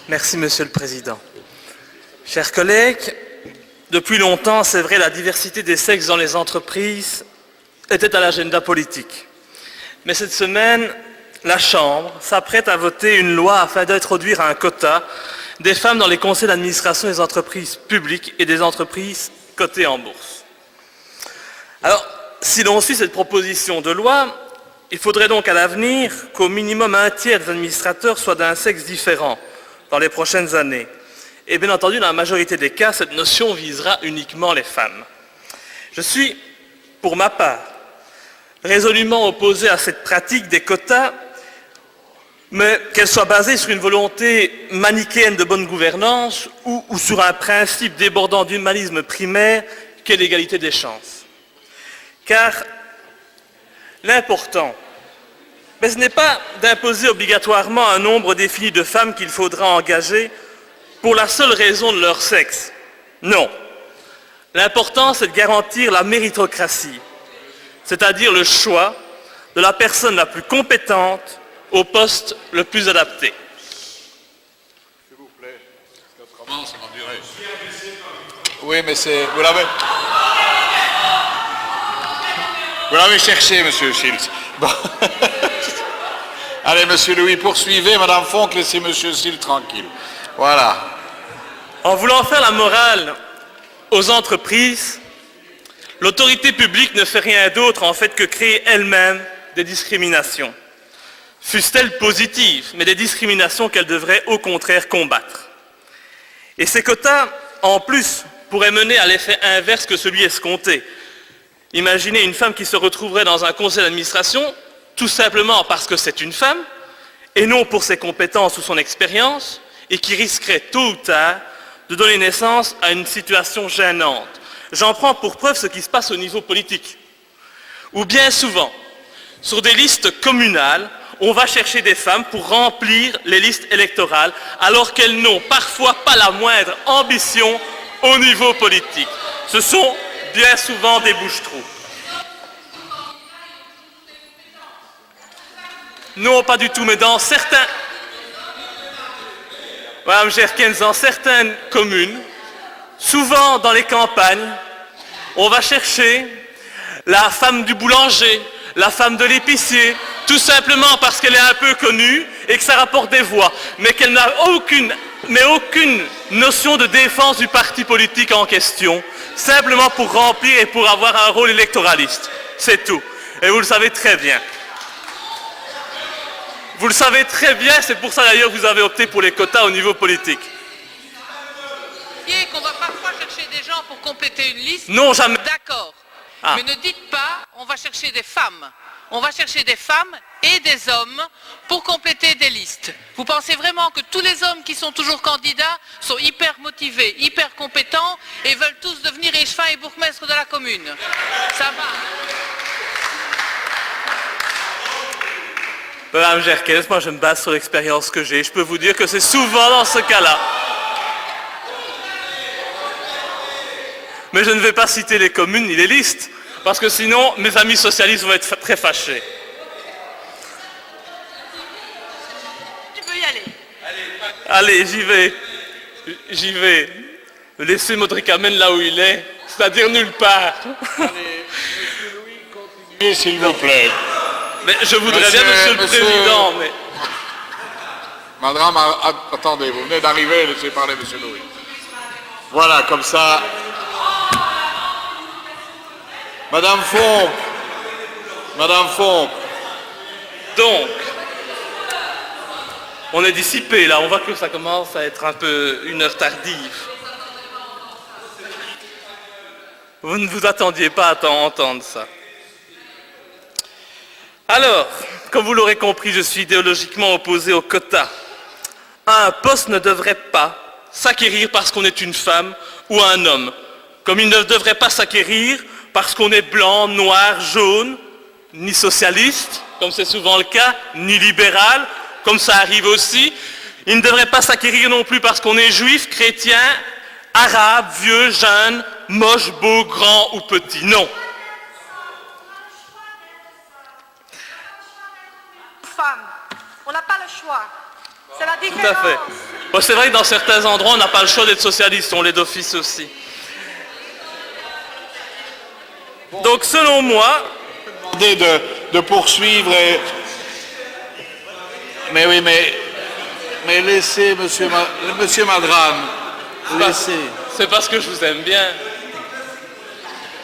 Merci, Monsieur le Président. Chers collègues, depuis longtemps, c'est vrai, la diversité des sexes dans les entreprises était à l'agenda politique. Mais cette semaine, la Chambre s'apprête à voter une loi afin d'introduire un quota des femmes dans les conseils d'administration des entreprises publiques et des entreprises cotées en bourse. Alors, si l'on suit cette proposition de loi, il faudrait donc à l'avenir qu'au minimum un tiers des administrateurs soient d'un sexe différent dans les prochaines années. Et bien entendu, dans la majorité des cas, cette notion visera uniquement les femmes. Je suis, pour ma part, résolument opposé à cette pratique des quotas, mais qu'elle soit basée sur une volonté manichéenne de bonne gouvernance ou sur un principe débordant d'humanisme primaire qu'est l'égalité des chances. Car l'important, ce n'est pas d'imposer obligatoirement un nombre défini de femmes qu'il faudra engager pour la seule raison de leur sexe. Non. L'important, c'est de garantir la méritocratie, c'est-à-dire le choix de la personne la plus compétente au poste le plus adapté. S'il vous plaît, autrement ça va durer. Oui, mais c'est... Vous l'avez cherché, Monsieur Schiltz. Bon. Allez, Monsieur Louis, poursuivez. Madame Fonck, laissez Monsieur Schiltz tranquille. Voilà. En voulant faire la morale aux entreprises, l'autorité publique ne fait rien d'autre en fait que créer elle-même des discriminations. Fussent-elles positives, mais des discriminations qu'elle devrait au contraire combattre. Et ces quotas, en plus, pourraient mener à l'effet inverse que celui escompté. Imaginez une femme qui se retrouverait dans un conseil d'administration, tout simplement parce que c'est une femme, et non pour ses compétences ou son expérience, et qui risquerait tôt ou tard de donner naissance à une situation gênante. J'en prends pour preuve ce qui se passe au niveau politique. Ou bien souvent, sur des listes communales, on va chercher des femmes pour remplir les listes électorales, alors qu'elles n'ont parfois pas la moindre ambition au niveau politique. Ce sont bien souvent des bouches-trous. Non, pas du tout, mais dans certains... Madame Gerkens, dans certaines communes, souvent dans les campagnes, on va chercher la femme du boulanger, la femme de l'épicier, tout simplement parce qu'elle est un peu connue et que ça rapporte des voix, mais qu'elle n'a aucune notion de défense du parti politique en question, simplement pour remplir et pour avoir un rôle électoraliste. C'est tout. Et vous le savez très bien. Vous le savez très bien, c'est pour ça d'ailleurs que vous avez opté pour les quotas au niveau politique. Qu'on va parfois chercher des gens pour compléter une liste. Non, jamais. D'accord. Ah. Mais ne dites pas, on va chercher des femmes. On va chercher des femmes et des hommes pour compléter des listes. Vous pensez vraiment que tous les hommes qui sont toujours candidats sont hyper motivés, hyper compétents et veulent tous devenir échevins et bourgmestres de la commune? Ça va. Madame Gerkens, moi je me base sur l'expérience que j'ai. Je peux vous dire que c'est souvent dans ce cas-là. Mais je ne vais pas citer les communes ni les listes, parce que sinon mes amis socialistes vont être très fâchés. Tu peux y aller. Allez, j'y vais. Laissez Modric Amen là où il est, c'est-à-dire nulle part. Allez, Monsieur Louis, continuez, s'il vous plaît. Mais je voudrais bien, Monsieur le Président, mais... Madame, attendez, vous venez d'arriver, laissez parler Monsieur Louis. Voilà, comme ça... Madame Fonck. Donc, on est dissipé là, on voit que ça commence à être un peu une heure tardive. Vous ne vous attendiez pas à entendre ça. Alors, comme vous l'aurez compris, je suis idéologiquement opposé au quota. Un poste ne devrait pas s'acquérir parce qu'on est une femme ou un homme, comme il ne devrait pas s'acquérir parce qu'on est blanc, noir, jaune, ni socialiste, comme c'est souvent le cas, ni libéral, comme ça arrive aussi. Il ne devrait pas s'acquérir non plus parce qu'on est juif, chrétien, arabe, vieux, jeune, moche, beau, grand ou petit. Non. Femme, on n'a pas le choix. C'est la Tout différence. à fait. Bon, c'est vrai que dans certains endroits, on n'a pas le choix d'être socialiste, on l'est d'office aussi. Donc selon moi, Demandez de poursuivre et... Mais oui, mais laissez Monsieur Madran. Laissez. c'est parce que je vous aime bien.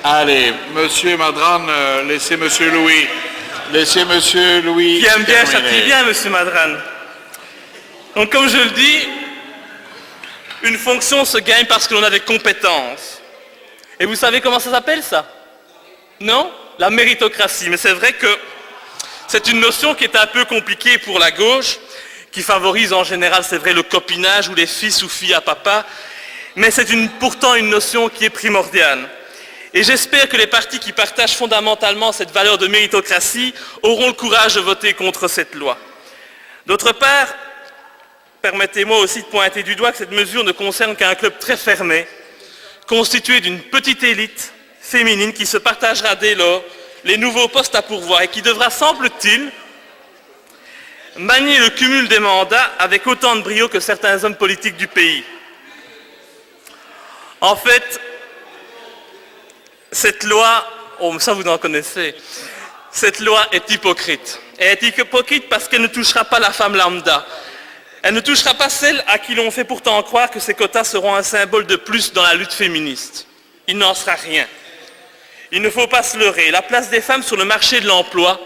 Allez, Monsieur Madran, laissez Monsieur Louis. Laissez Monsieur Louis. Qui aime bien, terminer. châtie bien, monsieur Madran. Donc comme je le dis, une fonction se gagne parce que l'on a des compétences. Et vous savez comment ça s'appelle ça? Non? La méritocratie. Mais c'est vrai que c'est une notion qui est un peu compliquée pour la gauche, qui favorise en général, c'est vrai, le copinage ou les fils ou filles à papa, mais c'est pourtant une notion qui est primordiale. Et j'espère que les partis qui partagent fondamentalement cette valeur de méritocratie auront le courage de voter contre cette loi. D'autre part, permettez-moi aussi de pointer du doigt que cette mesure ne concerne qu'un club très fermé, constitué d'une petite élite féminine qui se partagera dès lors les nouveaux postes à pourvoir et qui devra, semble-t-il, manier le cumul des mandats avec autant de brio que certains hommes politiques du pays. En fait, cette loi, oh, ça vous en connaissez, cette loi est hypocrite. Elle est hypocrite parce qu'elle ne touchera pas la femme lambda. Elle ne touchera pas celle à qui l'on fait pourtant croire que ces quotas seront un symbole de plus dans la lutte féministe. Il n'en sera rien. Il ne faut pas se leurrer. La place des femmes sur le marché de l'emploi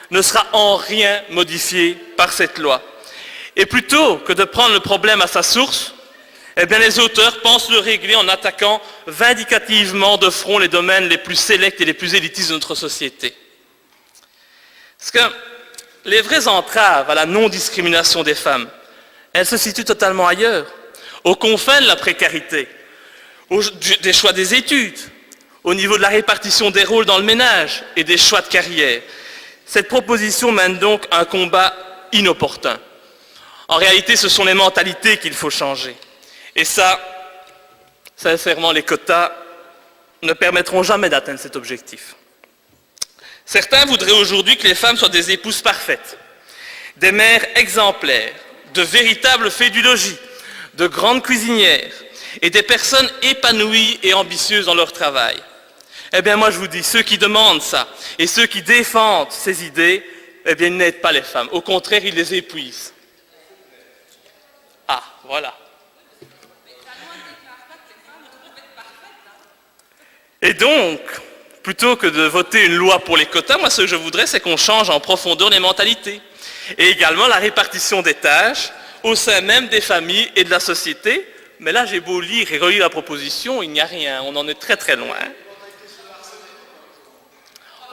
ne sera en rien modifiée par cette loi. Et plutôt que de prendre le problème à sa source, eh bien les auteurs pensent le régler en attaquant vindicativement de front les domaines les plus sélects et les plus élitistes de notre société. Parce que les vraies entraves à la non-discrimination des femmes, elles se situent totalement ailleurs, aux confins de la précarité, des choix des études, au niveau de la répartition des rôles dans le ménage et des choix de carrière. Cette proposition mène donc un combat inopportun. En réalité, ce sont les mentalités qu'il faut changer. Et ça, sincèrement, les quotas ne permettront jamais d'atteindre cet objectif. Certains voudraient aujourd'hui que les femmes soient des épouses parfaites, des mères exemplaires, de véritables fées du logis, de grandes cuisinières et des personnes épanouies et ambitieuses dans leur travail. Eh bien moi je vous dis, ceux qui demandent ça et ceux qui défendent ces idées, eh bien ils n'aident pas les femmes. Au contraire, ils les épuisent. Ah, voilà. Et donc, plutôt que de voter une loi pour les quotas, moi ce que je voudrais, c'est qu'on change en profondeur les mentalités. Et également la répartition des tâches au sein même des familles et de la société. Mais là, j'ai beau lire et relire la proposition, il n'y a rien. On en est très très loin.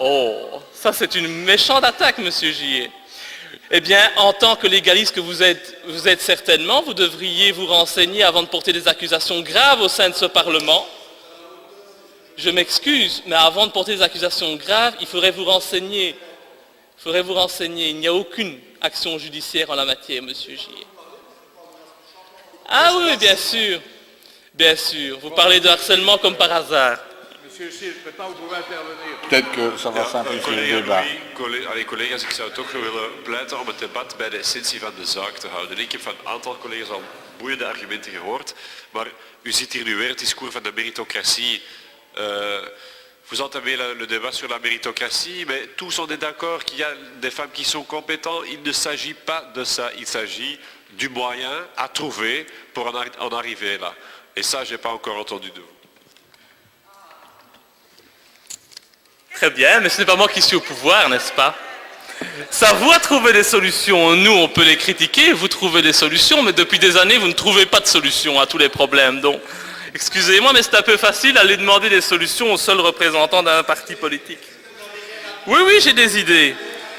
Oh, ça c'est une méchante attaque, monsieur Gillet. Eh bien, en tant que légaliste que vous êtes certainement, vous devriez vous renseigner avant de porter des accusations graves au sein de ce Parlement. Je m'excuse, mais avant de porter des accusations graves, il faudrait vous renseigner. Il n'y a aucune action judiciaire en la matière, monsieur Gillet. Ah oui, bien sûr. Bien sûr. Vous parlez de harcèlement comme par hasard. Monsieur Schild, maintenant vous pouvez intervenir. Peut-être que ça va simplifier le débat. Collega's, ik zou toch willen pleiten om het debat bij de essentie van de zaak te houden. Ik heb van een aantal collega's al boeiende argumenten gehoord, maar u ziet hier nu weer het discours van de méritocratie. Vous entamez le débat sur la méritocratie, mais tous on est d'accord qu'il y a des femmes qui sont compétentes. Il ne s'agit pas de ça, il s'agit du moyen à trouver pour en arriver là. Et ça, je n'ai pas encore entendu de vous. Très bien, mais ce n'est pas moi qui suis au pouvoir, n'est-ce pas? C'est à vous à trouver des solutions. Nous, on peut les critiquer, vous trouvez des solutions, mais depuis des années, vous ne trouvez pas de solution à tous les problèmes. Donc, excusez-moi, mais c'est un peu facile d'aller demander des solutions au seul représentant d'un parti politique. Oui, j'ai des idées.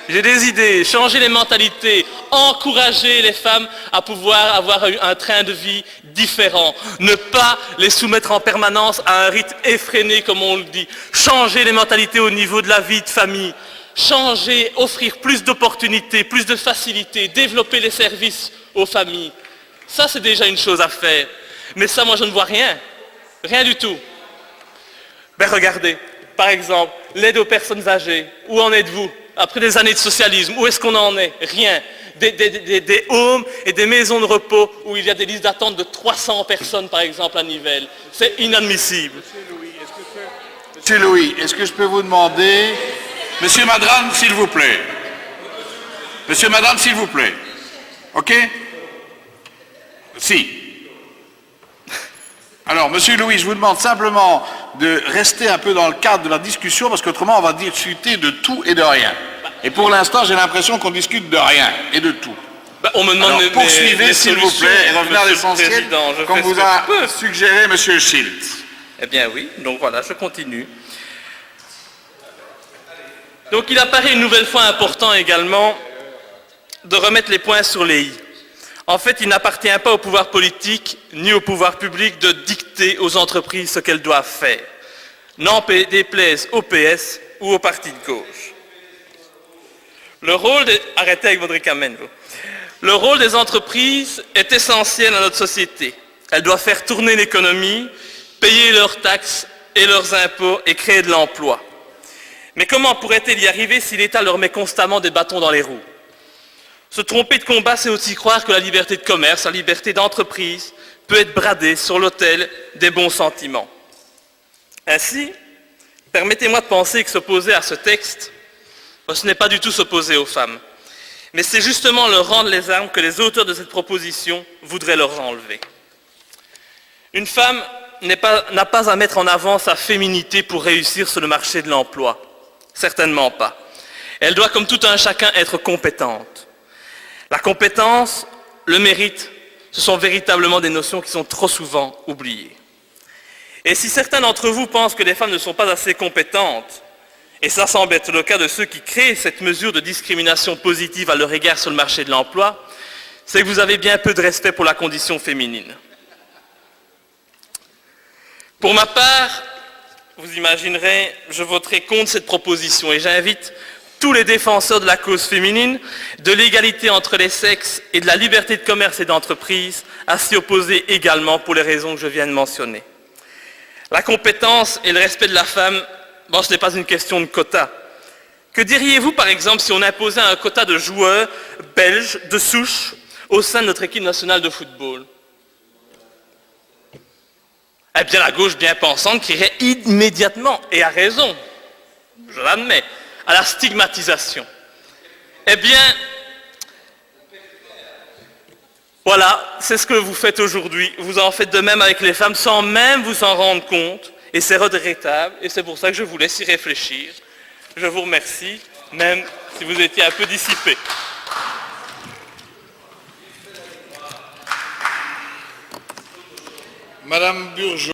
J'ai des idées. Changer les mentalités, encourager les femmes à pouvoir avoir un train de vie différent. Ne pas les soumettre en permanence à un rythme effréné, comme on le dit. Changer les mentalités au niveau de la vie de famille. Changer, offrir plus d'opportunités, plus de facilités, développer les services aux familles. Ça, c'est déjà une chose à faire. Mais ça, moi, je ne vois rien. Rien du tout. Ben, regardez, par exemple, l'aide aux personnes âgées. Où en êtes-vous? Après des années de socialisme, où est-ce qu'on en est? Rien. des homes et des maisons de repos où il y a des listes d'attente de 300 personnes, par exemple, à Nivelles. C'est inadmissible. Monsieur Louis, est-ce que je peux vous demander... Monsieur Madran, s'il vous plaît. Monsieur Madran, s'il vous plaît. OK? Si. Alors, Monsieur Louis, je vous demande simplement de rester un peu dans le cadre de la discussion, parce qu'autrement, on va discuter de tout et de rien. Et pour l'instant, j'ai l'impression qu'on discute de rien et de tout. On me demande alors, poursuivez, s'il vous plaît, et revenez à l'essentiel, comme vous a suggéré Monsieur Schiltz. Eh bien oui, donc voilà, je continue. Donc il apparaît une nouvelle fois important également de remettre les points sur les i. En fait, il n'appartient pas au pouvoir politique ni au pouvoir public de dicter aux entreprises ce qu'elles doivent faire. N'en déplaise au PS ou au parti de gauche. Arrêtez avec votre ricamen, vous. Le rôle des entreprises est essentiel à notre société. Elles doivent faire tourner l'économie, payer leurs taxes et leurs impôts et créer de l'emploi. Mais comment pourrait-elle y arriver si l'État leur met constamment des bâtons dans les roues? Se tromper de combat, c'est aussi croire que la liberté de commerce, la liberté d'entreprise peut être bradée sur l'autel des bons sentiments. Ainsi, permettez-moi de penser que s'opposer à ce texte, ce n'est pas du tout s'opposer aux femmes, mais c'est justement leur rendre les armes que les auteurs de cette proposition voudraient leur enlever. Une femme n'a pas à mettre en avant sa féminité pour réussir sur le marché de l'emploi. Certainement pas. Elle doit, comme tout un chacun, être compétente. La compétence, le mérite, ce sont véritablement des notions qui sont trop souvent oubliées. Et si certains d'entre vous pensent que les femmes ne sont pas assez compétentes, et ça semble être le cas de ceux qui créent cette mesure de discrimination positive à leur égard sur le marché de l'emploi, c'est que vous avez bien peu de respect pour la condition féminine. Pour ma part, vous imaginerez, je voterai contre cette proposition et j'invite tous les défenseurs de la cause féminine, de l'égalité entre les sexes et de la liberté de commerce et d'entreprise à s'y opposer également pour les raisons que je viens de mentionner. La compétence et le respect de la femme, ce n'est pas une question de quota. Que diriez-vous par exemple si on imposait un quota de joueurs belges de souche au sein de notre équipe nationale de football? Eh bien la gauche bien pensante crierait immédiatement, et à raison, je l'admets, à la stigmatisation. Eh bien, voilà, c'est ce que vous faites aujourd'hui. Vous en faites de même avec les femmes sans même vous en rendre compte. Et c'est regrettable, et c'est pour ça que je vous laisse y réfléchir. Je vous remercie, même si vous étiez un peu dissipé. Madame Burgeon.